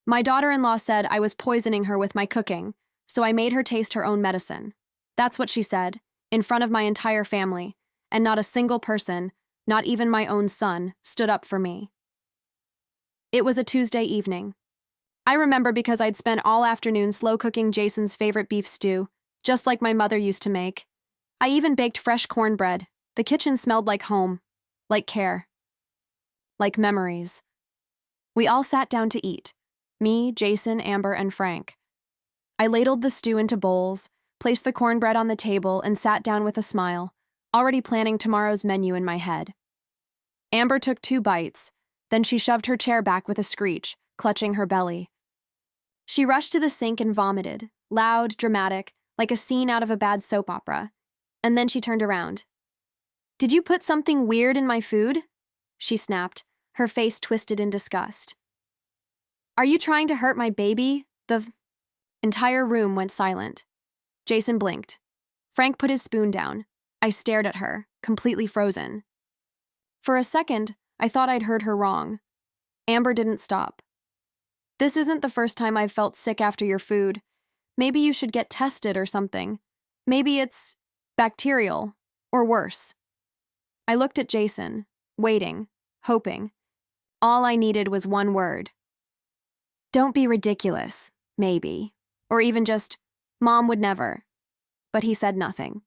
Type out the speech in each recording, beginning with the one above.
My daughter-in-law said I was poisoning her with my cooking, so I made her taste her own medicine. That's what she said, in front of my entire family, and not a single person, not even my own son, stood up for me. It was a Tuesday evening. I remember because I'd spent all afternoon slow cooking Jason's favorite beef stew, just like my mother used to make. I even baked fresh cornbread. The kitchen smelled like home, like care, like memories. We all sat down to eat. Me, Jason, Amber, and Frank. I ladled the stew into bowls, placed the cornbread on the table, and sat down with a smile, already planning tomorrow's menu in my head. Amber took 2 bites, then she shoved her chair back with a screech, clutching her belly. She rushed to the sink and vomited, loud, dramatic, like a scene out of a bad soap opera. And then she turned around. "Did you put something weird in my food?" she snapped, her face twisted in disgust. "Are you trying to hurt my baby?" The entire room went silent. Jason blinked. Frank put his spoon down. I stared at her, completely frozen. For a second, I thought I'd heard her wrong. Amber didn't stop. "This isn't the first time I've felt sick after your food. Maybe you should get tested or something. Maybe it's bacterial, or worse." I looked at Jason, waiting, hoping. All I needed was one word. "Don't be ridiculous, maybe. Or even just, Mom would never." But he said nothing.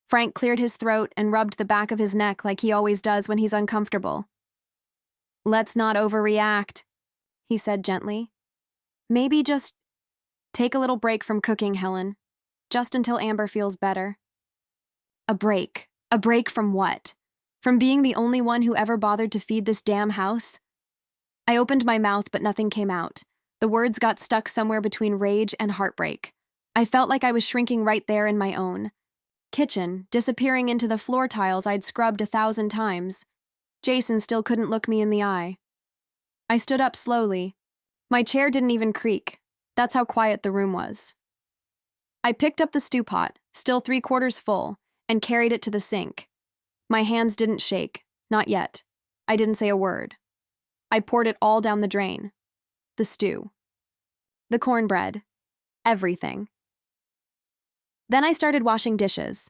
Frank cleared his throat and rubbed the back of his neck like he always does when he's uncomfortable. "Let's not overreact," he said gently. "Maybe just take a little break from cooking, Helen. Just until Amber feels better." A break. A break from what? From being the only one who ever bothered to feed this damn house? I opened my mouth, but nothing came out. The words got stuck somewhere between rage and heartbreak. I felt like I was shrinking right there in my own kitchen, disappearing into the floor tiles I'd scrubbed 1,000 times. Jason still couldn't look me in the eye. I stood up slowly. My chair didn't even creak. That's how quiet the room was. I picked up the stew pot, still 3/4 full, and carried it to the sink. My hands didn't shake, not yet. I didn't say a word. I poured it all down the drain. The stew. The cornbread. Everything. Then I started washing dishes.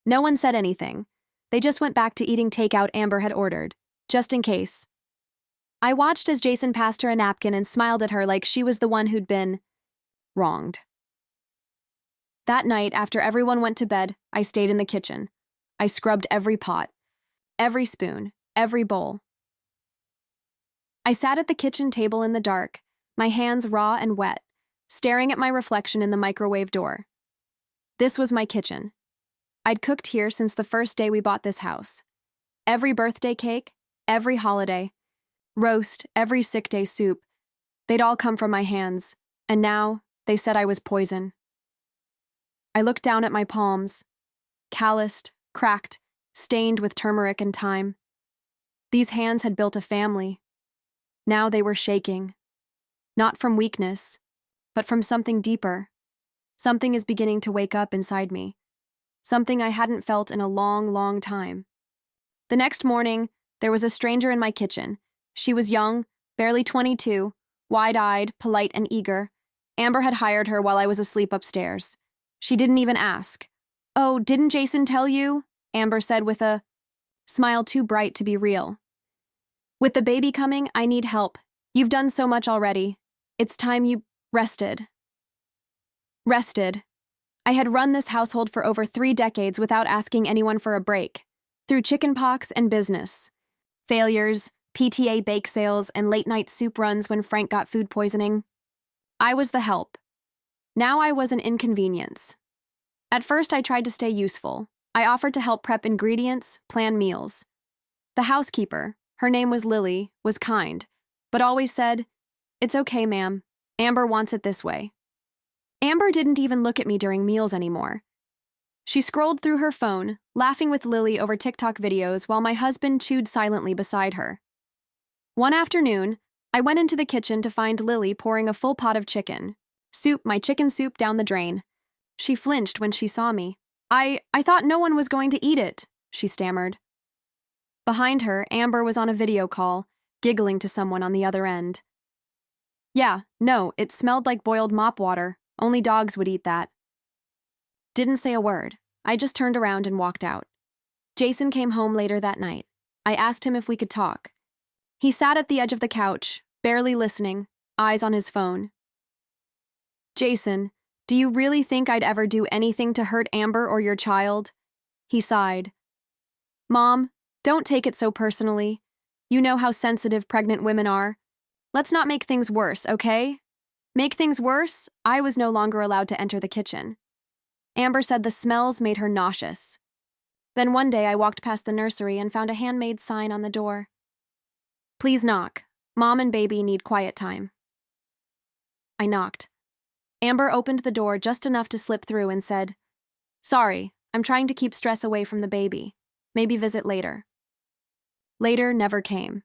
No one said anything. They just went back to eating takeout Amber had ordered, just in case. I watched as Jason passed her a napkin and smiled at her like she was the one who'd been wronged. That night, after everyone went to bed, I stayed in the kitchen. I scrubbed every pot, every spoon, every bowl. I sat at the kitchen table in the dark, my hands raw and wet, staring at my reflection in the microwave door. This was my kitchen. I'd cooked here since the first day we bought this house. Every birthday cake, every holiday, roast, every sick day soup, they'd all come from my hands, and now they said I was poison. I looked down at my palms, calloused, cracked, stained with turmeric and thyme. These hands had built a family. Now they were shaking. Not from weakness, but from something deeper. Something is beginning to wake up inside me. Something I hadn't felt in a long, long time. The next morning, there was a stranger in my kitchen. She was young, barely 22, wide-eyed, polite, and eager. Amber had hired her while I was asleep upstairs. She didn't even ask. "Oh, didn't Jason tell you?" Amber said with a smile too bright to be real. "With the baby coming, I need help. You've done so much already. It's time you rested." Rested. I had run this household for over 3 decades without asking anyone for a break. Through chickenpox and business. Failures, PTA bake sales, and late-night soup runs when Frank got food poisoning. I was the help. Now I was an inconvenience. At first, I tried to stay useful. I offered to help prep ingredients, plan meals. The housekeeper, her name was Lily, was kind, but always said, "It's okay, ma'am. Amber wants it this way." Amber didn't even look at me during meals anymore. She scrolled through her phone, laughing with Lily over TikTok videos while my husband chewed silently beside her. One afternoon, I went into the kitchen to find Lily pouring a full pot of chicken. My chicken soup down the drain. She flinched when she saw me. I thought no one was going to eat it," she stammered. Behind her, Amber was on a video call, giggling to someone on the other end. Yeah, no, it smelled like boiled mop water. Only dogs would eat that. Didn't say a word. I just turned around and walked out. Jason came home later that night. I asked him if we could talk. He sat at the edge of the couch, barely listening, eyes on his phone. Jason, do you really think I'd ever do anything to hurt Amber or your child? He sighed. Mom, don't take it so personally. You know how sensitive pregnant women are. Let's not make things worse, okay? Make things worse, I was no longer allowed to enter the kitchen. Amber said the smells made her nauseous. Then one day I walked past the nursery and found a handmade sign on the door. Please knock. Mom and baby need quiet time. I knocked. Amber opened the door just enough to slip through and said, Sorry, I'm trying to keep stress away from the baby. Maybe visit later. Later never came.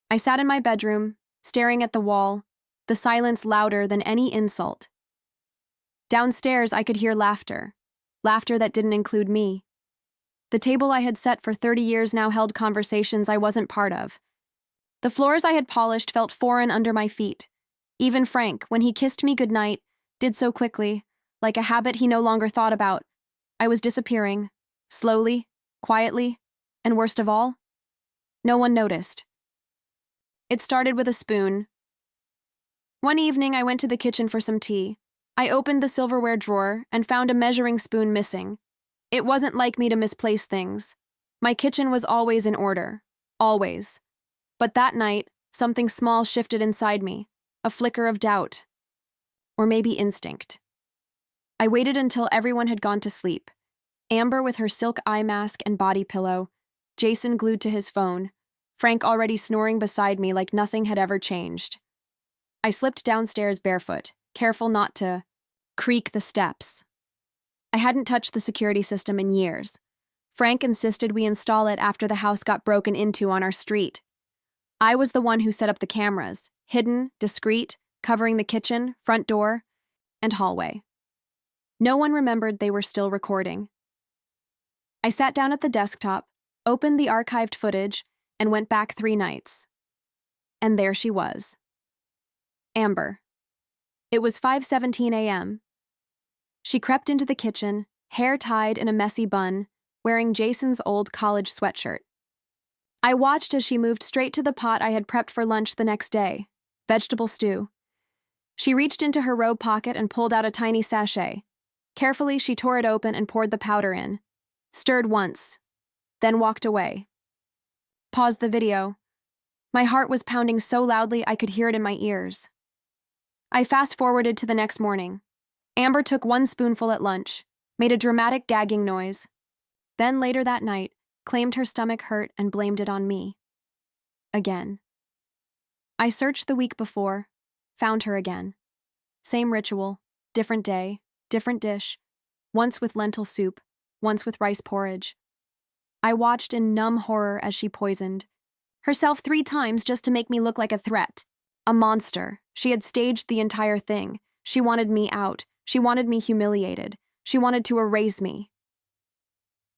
I sat in my bedroom, staring at the wall, the silence louder than any insult. Downstairs I could hear laughter that didn't include me. The table I had set for 30 years now held conversations I wasn't part of. The floors I had polished felt foreign under my feet. Even Frank, when he kissed me goodnight, did so quickly, like a habit he no longer thought about. I was disappearing, slowly, quietly, and worst of all, no one noticed. It started with a spoon. One evening I went to the kitchen for some tea. I opened the silverware drawer and found a measuring spoon missing. It wasn't like me to misplace things. My kitchen was always in order. Always. But that night, something small shifted inside me. A flicker of doubt. Or maybe instinct. I waited until everyone had gone to sleep. Amber with her silk eye mask and body pillow. Jason glued to his phone. Frank already snoring beside me like nothing had ever changed. I slipped downstairs barefoot, careful not to creak the steps. I hadn't touched the security system in years. Frank insisted we install it after the house got broken into on our street. I was the one who set up the cameras, hidden, discreet, covering the kitchen, front door, and hallway. No one remembered they were still recording. I sat down at the desktop, opened the archived footage, and went back 3 nights. And there she was. Amber. It was 5:17 a.m. She crept into the kitchen, hair tied in a messy bun, wearing Jason's old college sweatshirt. I watched as she moved straight to the pot I had prepped for lunch the next day, vegetable stew. She reached into her robe pocket and pulled out a tiny sachet. Carefully, she tore it open and poured the powder in. Stirred once, then walked away. Paused the video. My heart was pounding so loudly I could hear it in my ears. I fast-forwarded to the next morning. Amber took 1 spoonful at lunch, made a dramatic gagging noise. Then later that night, claimed her stomach hurt and blamed it on me. Again. I searched the week before, found her again. Same ritual, different day, different dish, once with lentil soup, once with rice porridge. I watched in numb horror as she poisoned herself 3 times just to make me look like a threat. A monster. She had staged the entire thing. She wanted me out. She wanted me humiliated. She wanted to erase me.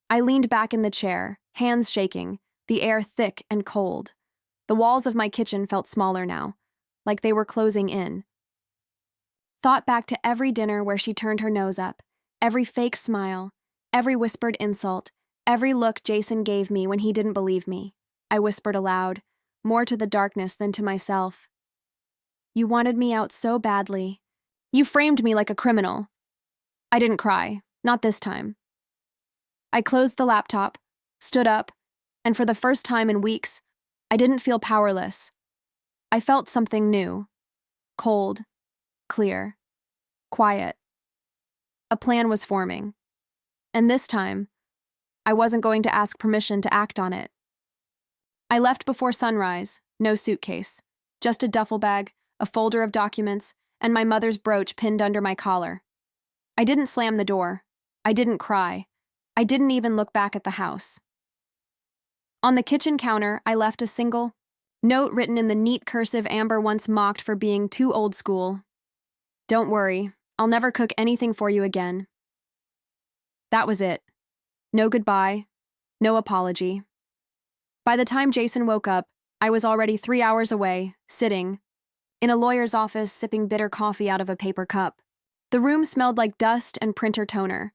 I leaned back in the chair, hands shaking, the air thick and cold. The walls of my kitchen felt smaller now, like they were closing in. Thought back to every dinner where she turned her nose up, every fake smile, every whispered insult, every look Jason gave me when he didn't believe me. I whispered aloud, more to the darkness than to myself. You wanted me out so badly. You framed me like a criminal. I didn't cry, not this time. I closed the laptop, stood up, and for the first time in weeks, I didn't feel powerless. I felt something new. Cold, clear, quiet. A plan was forming. And this time, I wasn't going to ask permission to act on it. I left before sunrise, no suitcase, just a duffel bag, a folder of documents, and my mother's brooch pinned under my collar. I didn't slam the door. I didn't cry. I didn't even look back at the house. On the kitchen counter, I left a single note written in the neat cursive Amber once mocked for being too old school. Don't worry, I'll never cook anything for you again. That was it. No goodbye, no apology. By the time Jason woke up, I was already 3 hours away, sitting, in a lawyer's office sipping bitter coffee out of a paper cup. The room smelled like dust and printer toner.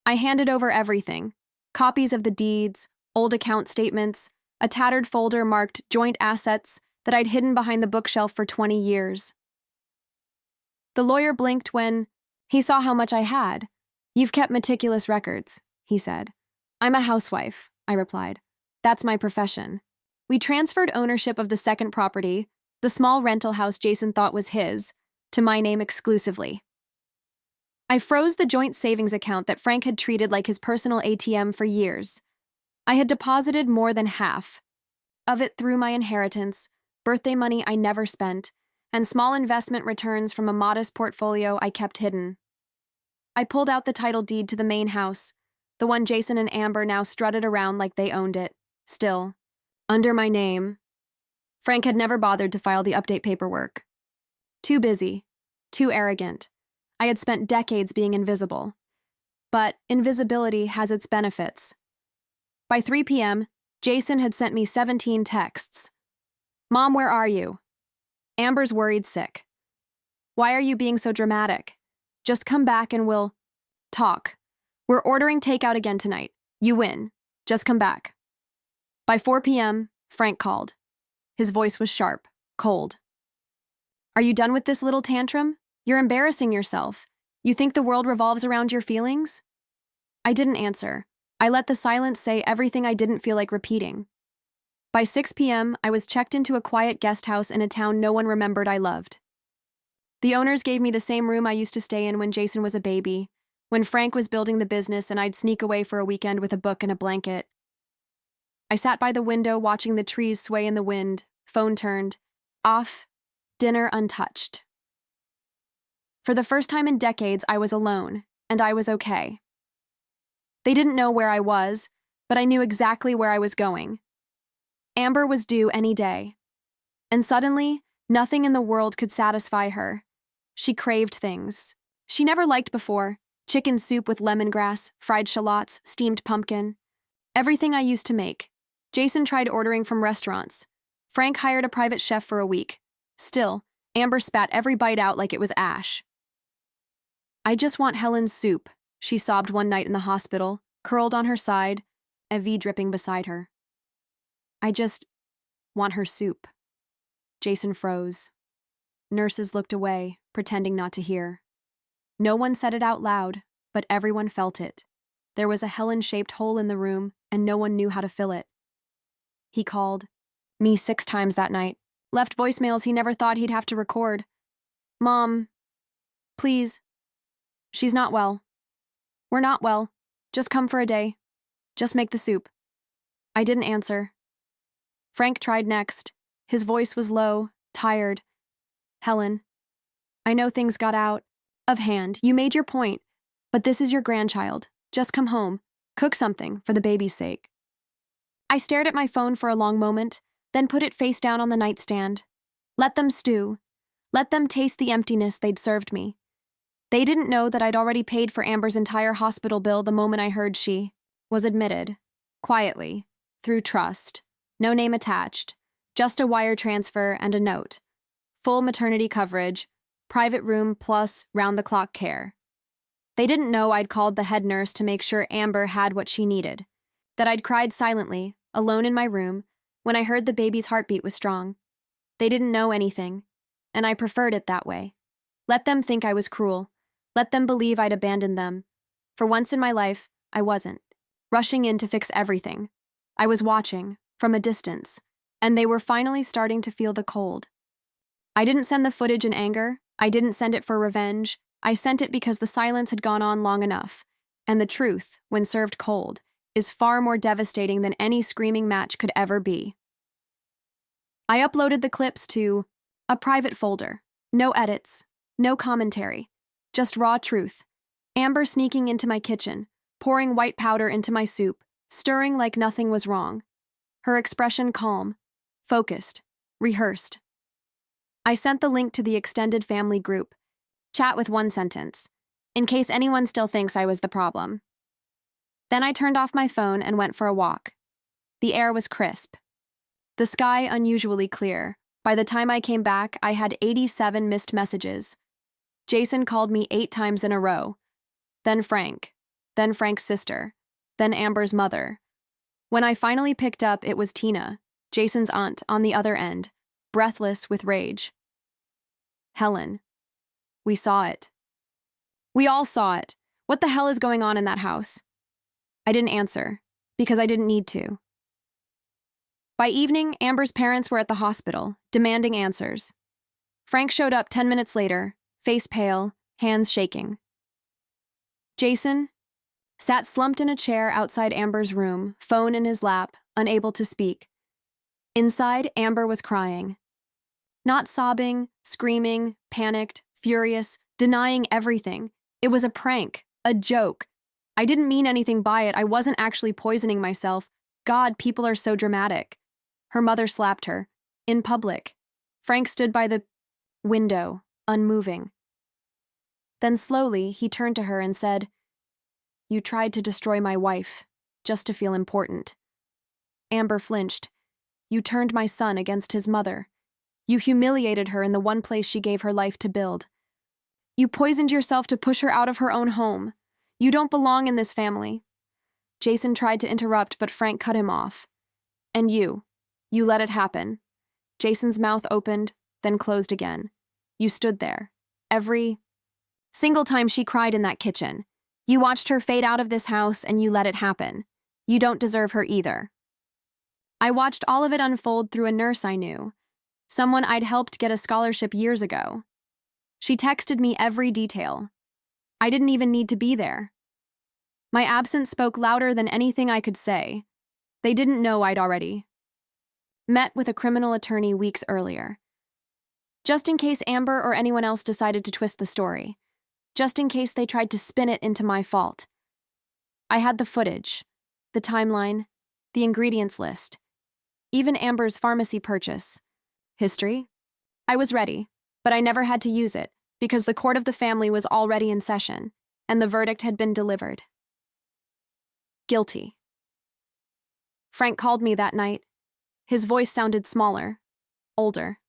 I handed over everything: copies of the deeds, old account statements, a tattered folder marked joint assets that I'd hidden behind the bookshelf for 20 years. The lawyer blinked when he saw how much I had. "You've kept meticulous records," he said. "I'm a housewife," I replied. "That's my profession." We transferred ownership of the second property, the small rental house Jason thought was his, to my name exclusively. I froze the joint savings account that Frank had treated like his personal ATM for years. I had deposited more than half of it through my inheritance, birthday money I never spent, and small investment returns from a modest portfolio I kept hidden. I pulled out the title deed to the main house, the one Jason and Amber now strutted around like they owned it, still under my name. Frank had never bothered to file the update paperwork. Too busy, too arrogant. I had spent decades being invisible. But invisibility has its benefits. By 3 p.m., Jason had sent me 17 texts. "Mom, where are you? Amber's worried sick. Why are you being so dramatic? Just come back and we'll talk. We're ordering takeout again tonight. You win. Just come back." By 4 p.m., Frank called. His voice was sharp, cold. "Are you done with this little tantrum? You're embarrassing yourself. You think the world revolves around your feelings?" I didn't answer. I let the silence say everything I didn't feel like repeating. By 6 p.m., I was checked into a quiet guest house in a town no one remembered I loved. The owners gave me the same room I used to stay in when Jason was a baby, when Frank was building the business and I'd sneak away for a weekend with a book and a blanket. I sat by the window watching the trees sway in the wind, phone turned off, dinner untouched. For the first time in decades, I was alone, and I was okay. They didn't know where I was, but I knew exactly where I was going. Amber was due any day. And suddenly, nothing in the world could satisfy her. She craved things she never liked before: chicken soup with lemongrass, fried shallots, steamed pumpkin. Everything I used to make. Jason tried ordering from restaurants. Frank hired a private chef for a week. Still, Amber spat every bite out like it was ash. "I just want Helen's soup," she sobbed one night in the hospital, curled on her side, a V dripping beside her. "I just want her soup." Jason froze. Nurses looked away, pretending not to hear. No one said it out loud, but everyone felt it. There was a Helen-shaped hole in the room, and no one knew how to fill it. He called me 6 times that night, left voicemails he never thought he'd have to record. "Mom, please. She's not well. We're not well. Just come for a day. Just make the soup." I didn't answer. Frank tried next. His voice was low, tired. "Helen, I know things got out of hand. You made your point, but this is your grandchild. Just come home. Cook something for the baby's sake." I stared at my phone for a long moment, then put it face down on the nightstand. Let them stew. Let them taste the emptiness they'd served me. They didn't know that I'd already paid for Amber's entire hospital bill the moment I heard she was admitted, quietly, through trust. No name attached, just a wire transfer and a note. Full maternity coverage, private room plus round-the-clock care. They didn't know I'd called the head nurse to make sure Amber had what she needed, that I'd cried silently, alone in my room, when I heard the baby's heartbeat was strong. They didn't know anything, and I preferred it that way. Let them think I was cruel. Let them believe I'd abandoned them. For once in my life, I wasn't rushing in to fix everything. I was watching, from a distance, and they were finally starting to feel the cold. I didn't send the footage in anger. I didn't send it for revenge. I sent it because the silence had gone on long enough, and the truth, when served cold, is far more devastating than any screaming match could ever be. I uploaded the clips to a private folder. No edits, no commentary, just raw truth. Amber sneaking into my kitchen, pouring white powder into my soup, stirring like nothing was wrong. Her expression calm, focused, rehearsed. I sent the link to the extended family group. Chat with one sentence, in case anyone still thinks I was the problem. Then I turned off my phone and went for a walk. The air was crisp. The sky unusually clear, By the time I came back, I had 87 missed messages. Jason called me 8 times in a row. Then Frank. Then Frank's sister. Then Amber's mother. When I finally picked up, it was Tina, Jason's aunt, on the other end, breathless with rage. Helen. We saw it. We all saw it. What the hell is going on in that house? I didn't answer, because I didn't need to. By evening, Amber's parents were at the hospital, demanding answers. Frank showed up 10 minutes later, face pale, hands shaking. Jason sat slumped in a chair outside Amber's room, phone in his lap, unable to speak. Inside, Amber was crying. Not sobbing, screaming, panicked, furious, denying everything. It was a prank, a joke. I didn't mean anything by it. I wasn't actually poisoning myself. God, people are so dramatic. Her mother slapped her. In public. Frank stood by the window, unmoving. Then slowly, he turned to her and said, "You tried to destroy my wife, just to feel important." Amber flinched. "You turned my son against his mother. You humiliated her in the one place she gave her life to build. You poisoned yourself to push her out of her own home. You don't belong in this family." Jason tried to interrupt, but Frank cut him off. "And you let it happen." Jason's mouth opened, then closed again. "You stood there. Every single time she cried in that kitchen. You watched her fade out of this house and you let it happen. You don't deserve her either." I watched all of it unfold through a nurse I knew, someone I'd helped get a scholarship years ago. She texted me every detail. I didn't even need to be there. My absence spoke louder than anything I could say. They didn't know I'd already met with a criminal attorney weeks earlier. Just in case Amber or anyone else decided to twist the story. Just in case they tried to spin it into my fault. I had the footage, the timeline, the ingredients list, even Amber's pharmacy purchase history. I was ready, but I never had to use it because the court of the family was already in session and the verdict had been delivered. Guilty. Frank called me that night. His voice sounded smaller, older.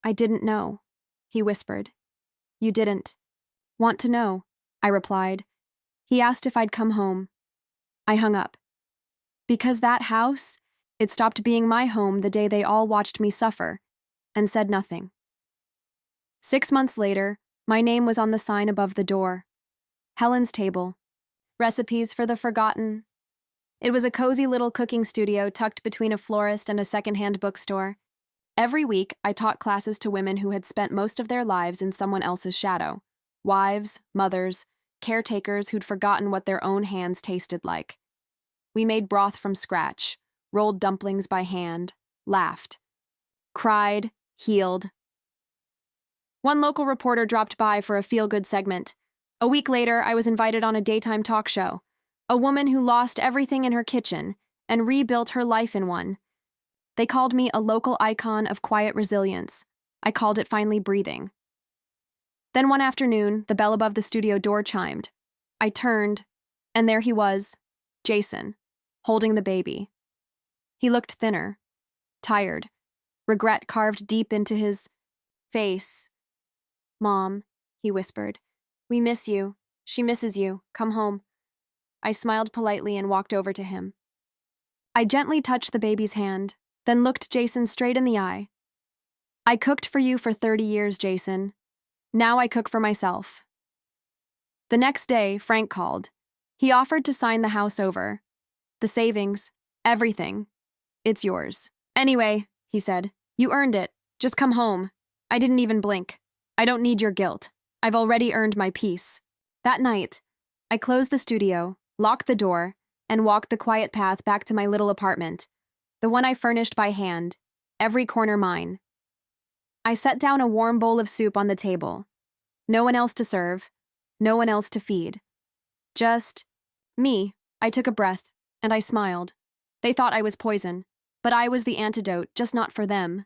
"I didn't know," he whispered. "You didn't want to know," I replied. He asked if I'd come home. I hung up. Because that house, it stopped being my home the day they all watched me suffer, and said nothing. 6 months later, my name was on the sign above the door. Helen's Table. Recipes for the Forgotten. It was a cozy little cooking studio tucked between a florist and a secondhand bookstore. Every week, I taught classes to women who had spent most of their lives in someone else's shadow. Wives, mothers, caretakers who'd forgotten what their own hands tasted like. We made broth from scratch, rolled dumplings by hand, laughed, cried, healed. One local reporter dropped by for a feel-good segment. A week later, I was invited on a daytime talk show. A woman who lost everything in her kitchen and rebuilt her life in one. They called me a local icon of quiet resilience. I called it finally breathing. Then one afternoon, the bell above the studio door chimed. I turned, and there he was, Jason, holding the baby. He looked thinner, tired, regret carved deep into his face. "Mom," he whispered, "we miss you. She misses you. Come home." I smiled politely and walked over to him. I gently touched the baby's hand, then looked Jason straight in the eye. "I cooked for you for 30 years, Jason. Now I cook for myself." The next day, Frank called. He offered to sign the house over. "The savings, everything. It's yours." "Anyway," he said, "you earned it. Just come home." I didn't even blink. "I don't need your guilt. I've already earned my peace." That night, I closed the studio, locked the door, and walked the quiet path back to my little apartment, the one I furnished by hand, every corner mine. I set down a warm bowl of soup on the table. No one else to serve, no one else to feed. Just me. I took a breath, and I smiled. They thought I was poison, but I was the antidote, just not for them.